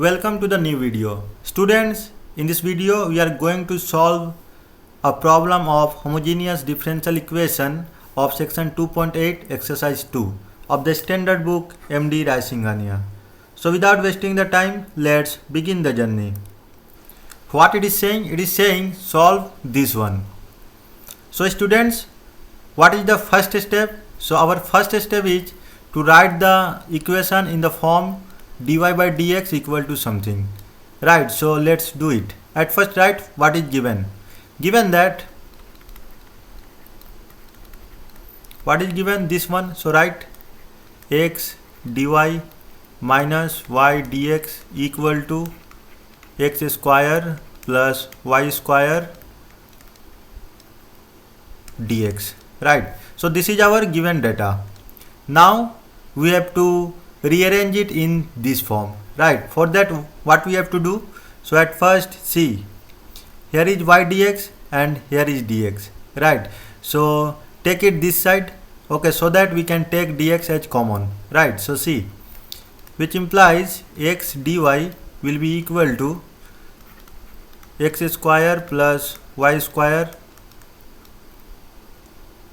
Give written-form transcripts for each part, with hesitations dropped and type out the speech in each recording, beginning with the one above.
Welcome to the new video. Students, in this video we are going to solve a problem of homogeneous differential equation of section 2.8 exercise 2 of the standard book MD Raisinghania. So without wasting the time, let's begin the journey. What it is saying? It is saying solve this one. So students, what is the first step? So our first step is to write the equation in the form dy by dx equal to something. Right, so let's do it. At first write what is given. Given that, what is given? This one. So write x dy minus y dx equal to x square plus y square dx. Right, so this is our given data. Now we have to rearrange it in this form. Right, for that what we have to do? So at first see, here is y dx and here is dx. Right, so take it this side. Okay, so that we can take dx as common. Right, so see, which implies x dy will be equal to x square plus y square.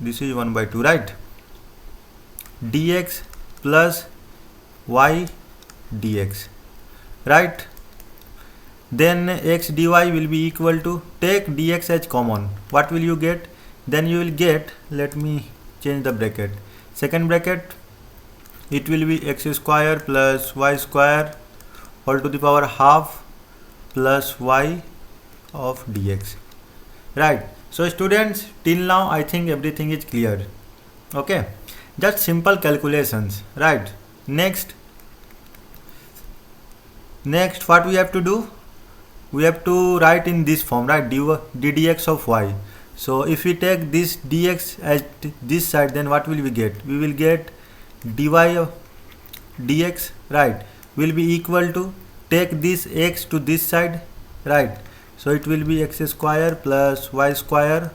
This is 1 by 2, right? Dx plus y dx, right? Then x dy will be equal to, take dx as common. What will you get? Then you will get, let me change the bracket. Second bracket, it will be x square plus y square all to the power half plus y of dx. Right. So students, till now I think everything is clear. Okay, just simple calculations. Right, next what we have to do? We have to write in this form, right? Ddx of y. So if we take this dx at this side, then what will we get? We will get dy of dx, right, will be equal to, take this x to this side, right? So it will be x square plus y square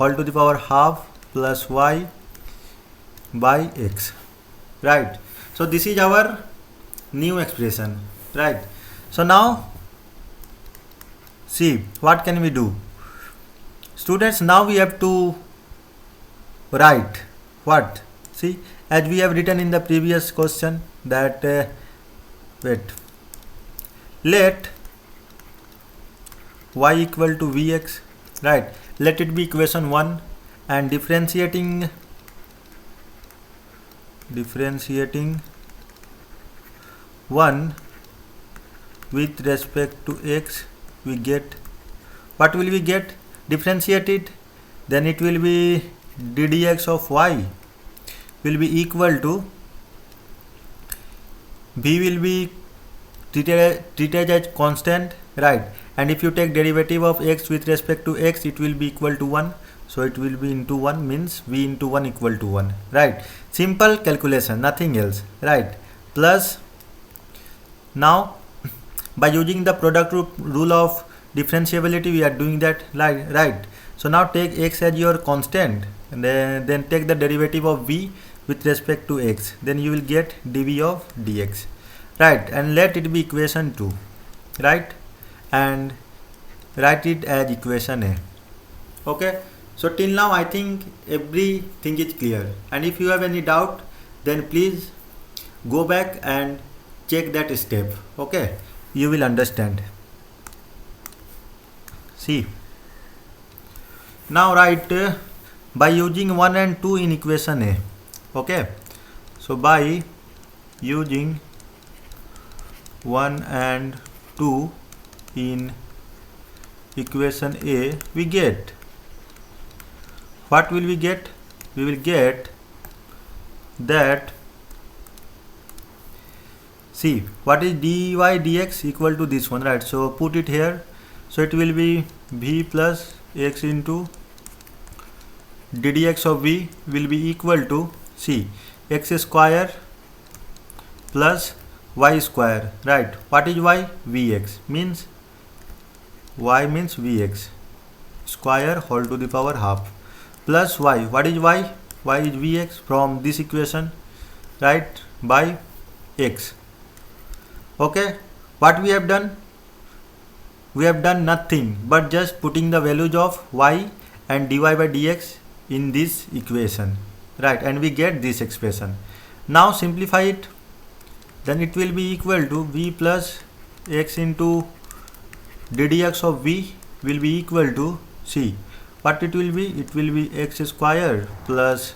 all to the power half plus y by x. Right, so this is our new expression. Right, so now see what can we do? Students, now we have to write what? See, as we have written in the previous question that let y equal to vx, right? Let it be equation 1, and differentiating 1 with respect to x, we get, what will we get? Differentiate it, then it will be ddx of y will be equal to, v will be treated as constant, right? And if you take derivative of x with respect to x, it will be equal to 1. So it will be into 1, means v into 1 equal to 1. Right, simple calculation, nothing else. Right, plus now by using the product rule of differentiability, we are doing that. Right, so now take x as your constant, and then take the derivative of v with respect to x, then you will get dv of dx. Right, and let it be equation 2, right, and write it as equation a. Okay, so till now I think everything is clear, and if you have any doubt, then please go back and check that step. Okay, you will understand. See, now write by using 1 and 2 in equation a. Okay, so by using 1 and 2 in equation a, we get, what will we get? We will get that, see, what is dy dx equal to this one, right? So put it here. So it will be v plus x into ddx of v will be equal to, see, x square plus y square, right? What is y? Vx, means y means vx square whole to the power half plus y. What is y? Y is vx from this equation, right, by x. Okay, What we have done? We have done nothing but just putting the values of y and dy by dx in this equation, right, and we get this expression. Now simplify it, then it will be equal to v plus x into ddx of v will be equal to c. What it will be? It will be x square plus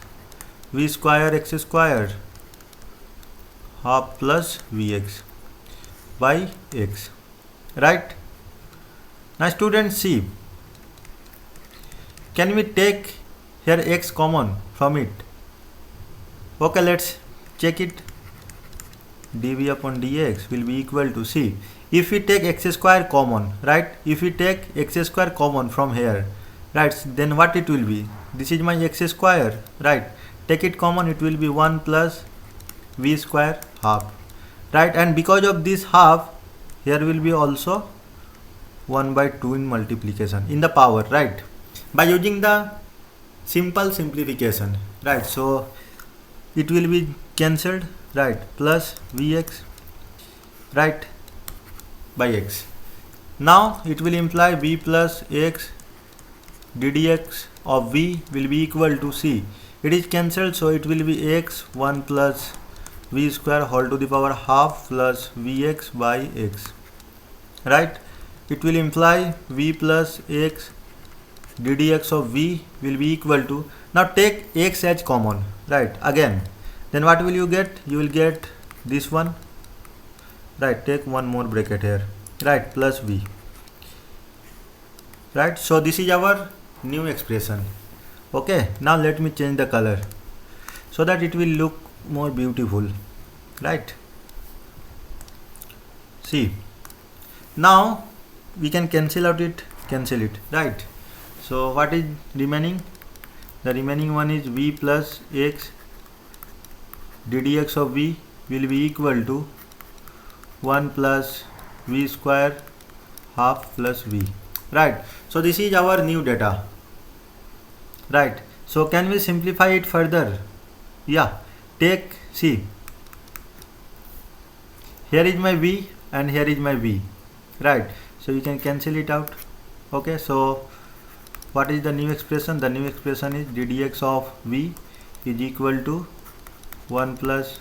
v square x square half plus vx by x, right? Now students, see, can we take here x common from it? Okay, let's check it. dv upon dx will be equal to, see, if we take x square common, right, if we take x square common from here, right, then what it will be? This is my x square, right, take it common, it will be 1 plus v square half, right, and because of this half here will be also 1 by 2 in multiplication in the power, right, by using the simple simplification, right, so it will be cancelled, right, plus vx, right, by x. Now it will imply v plus x ddx of v will be equal to, c, it is cancelled, so it will be x 1 plus v square whole to the power half plus vx by x, right. It will imply v plus x ddx of v will be equal to, now take x as common, right, again, then what will you get? You will get this one, right, take one more bracket here, right, plus v, right. So this is our new expression. Okay, now let me change the color so that it will look more beautiful, right. See, now we can cancel it, right. So what is remaining? The remaining one is v plus x ddx of v will be equal to 1 plus v square half plus v, right. So this is our new data, right. So can we simplify it further? Yeah, take, see, here is my v and here is my v, right, so you can cancel it out. Okay, so what is the new expression? The new expression is ddx of v is equal to 1 plus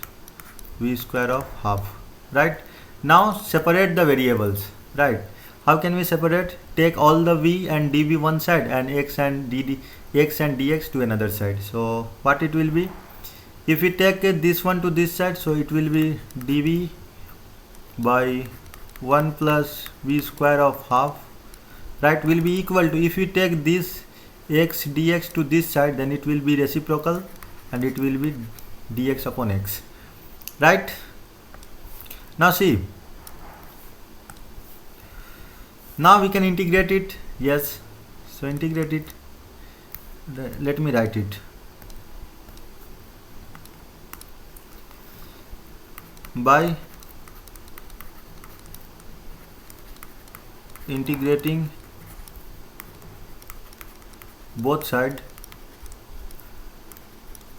v square of half, right. Now separate the variables, right. How can we separate? Take all the v and dv one side and x and dx to another side. So what it will be? If we take this one to this side, so it will be dv by 1 plus v square of half, right, will be equal to, if we take this x dx to this side, then it will be reciprocal and it will be dx upon x, right. Now see, now we can integrate it. Yes, so integrate it. Let me write it. By integrating both sides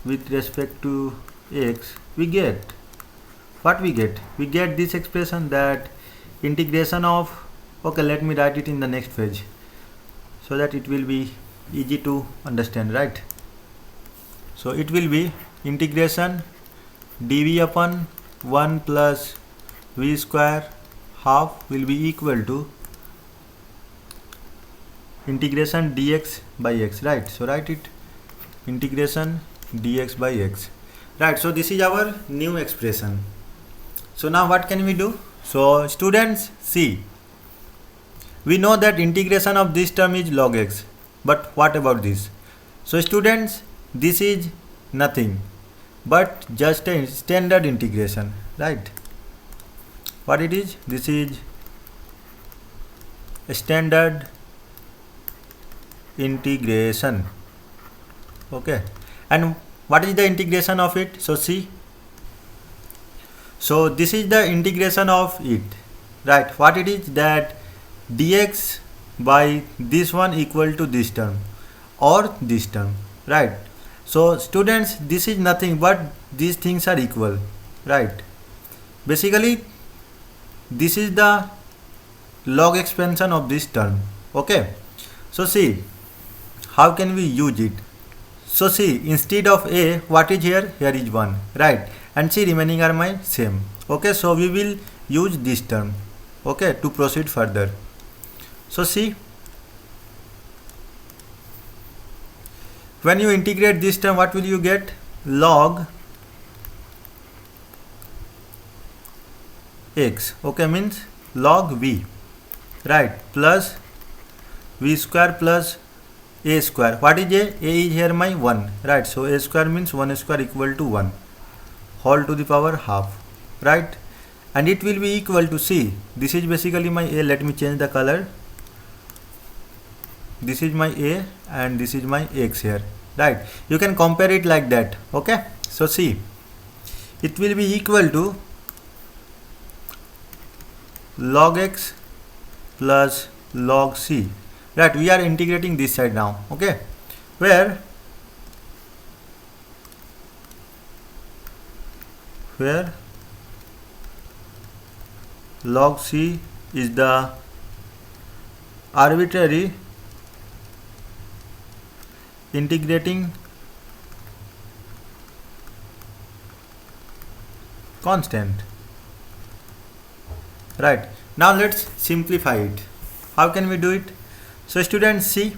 with respect to x, we get what we get? We get this expression, that integration of, okay, let me write it in the next page so that it will be easy to understand, right. So it will be integration dv upon 1 plus v square half will be equal to integration dx by x, right. So write it, integration dx by x, right. So this is our new expression. So now what can we do? So students, see, we know that integration of this term is log x, but what about this? So students, this is nothing but just a standard integration, right. What it is? This is a standard integration, okay. And what is the integration of it? So see, so this is the integration of it, right. What it is? That dx by this one equal to this term or this term, right. So students, this is nothing but these things are equal, right. Basically this is the log expansion of this term. Okay, so see how can we use it. So see, instead of a, what is here? Here is 1, right? And see, remaining are my same. Okay, so we will use this term, okay, to proceed further. So see, when you integrate this term, what will you get? Log x, okay, means log v, right, plus v square plus a square. What is a? A is here my 1, right? So a square means 1 square equal to 1 whole to the power half, right? And it will be equal to, see, this is basically my a. Let me change the color. This is my a and this is my x here, right? You can compare it like that. Okay, so see, it will be equal to log x plus log c, right? We are integrating this side now, okay, where log c is the arbitrary integrating constant, right? Now let's simplify it. How can we do it? So students, see,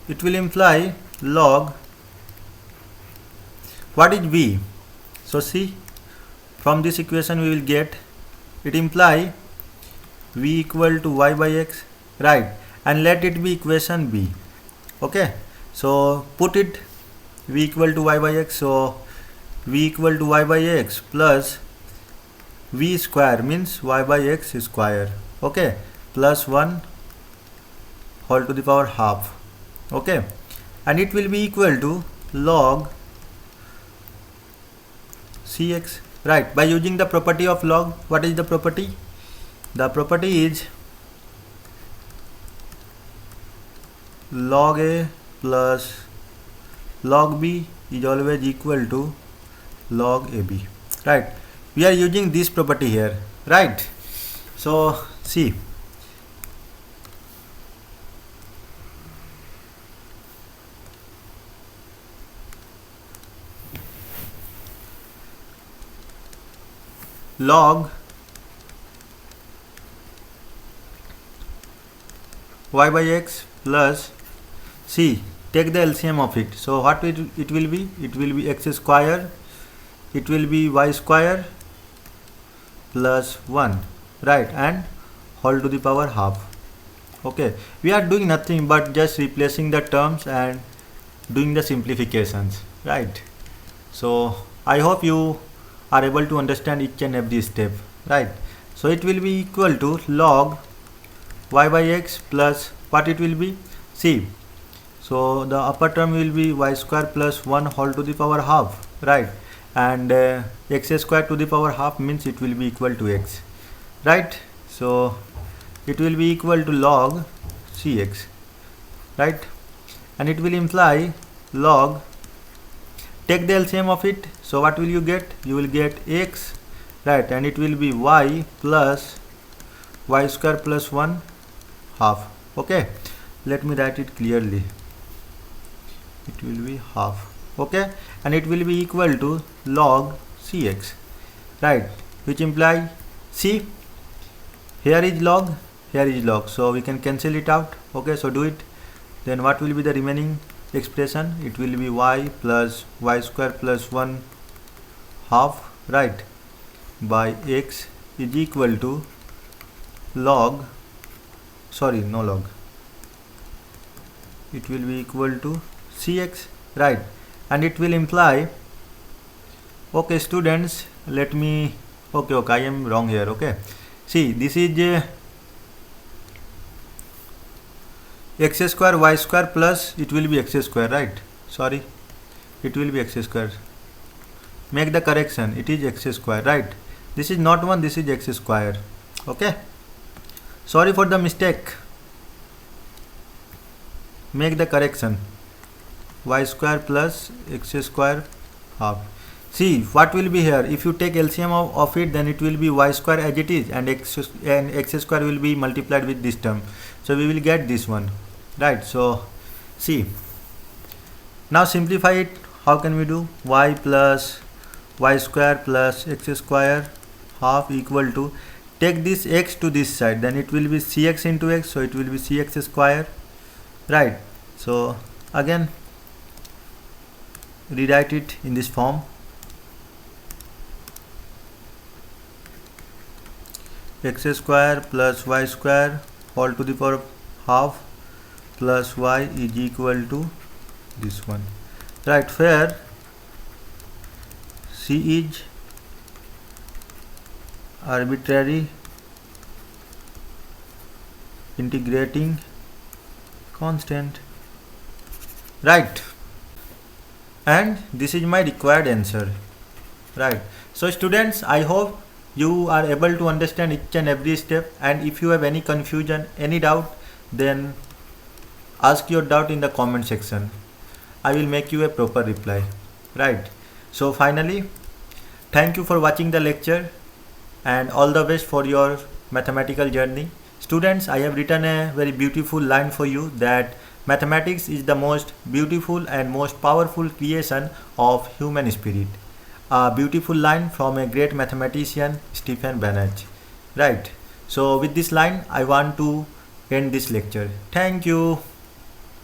it will imply log, what is v? So see, from this equation we will get, it imply v equal to y by x, right? And let it be equation b. Okay, so put it v equal to y by x. So v equal to y by x plus v square means y by x square, okay, plus 1 whole to the power half, okay, and it will be equal to log cx, right? By using the property of log, what is the property? The property is log a plus log b is always equal to log ab, right? We are using this property here, right? So see, log y by x plus, see, take the LCM of it. So what it will be? It will be x square, it will be y square plus 1, right, and whole to the power half. Okay, we are doing nothing but just replacing the terms and doing the simplifications, right? So I hope you are able to understand each and every step, right? So it will be equal to log y by x plus, what it will be? See, so the upper term will be y square plus 1 whole to the power half, right? And x square to the power half means it will be equal to x, right? So it will be equal to log cx, right? And it will imply log, take the LCM of it. So what will you get? You will get x, right? And it will be y plus y square plus 1 half. Okay, let me write it clearly. It will be half. Okay, and it will be equal to log cx, right? Which imply, see, here is log, here is log, so we can cancel it out. Okay, so do it. Then what will be the remaining expression? It will be y plus y square plus 1 half, right, by x is equal to log, sorry, no log, it will be equal to cx, right? And it will imply, okay students, let me, okay, I am wrong here. Okay, see, this is x square y square plus, it will be x square, right? Sorry, it will be x square. Make the correction, it is x square, right? This is not 1, this is x square. Okay, sorry for the mistake. Make the correction. y square plus x square half. See what will be here. If you take LCM of it, then it will be y square as it is, and x square will be multiplied with this term. So we will get this one, right? So see, now simplify it. How can we do? Y plus y square plus x square half equal to, take this x to this side, then it will be cx into x, so it will be cx square, right? So again rewrite it in this form. X square plus y square whole to the power half plus y is equal to this one, right? Where c is arbitrary integrating constant, right? And this is my required answer, right? So students, I hope you are able to understand each and every step, and if you have any confusion, any doubt, then ask your doubt in the comment section. I will make you a proper reply, right? So finally, thank you for watching the lecture and all the best for your mathematical journey. Students, I have written a very beautiful line for you, that mathematics is the most beautiful and most powerful creation of human spirit. A beautiful line from a great mathematician, Stephen Banach, right? So with this line, I want to end this lecture. Thank you.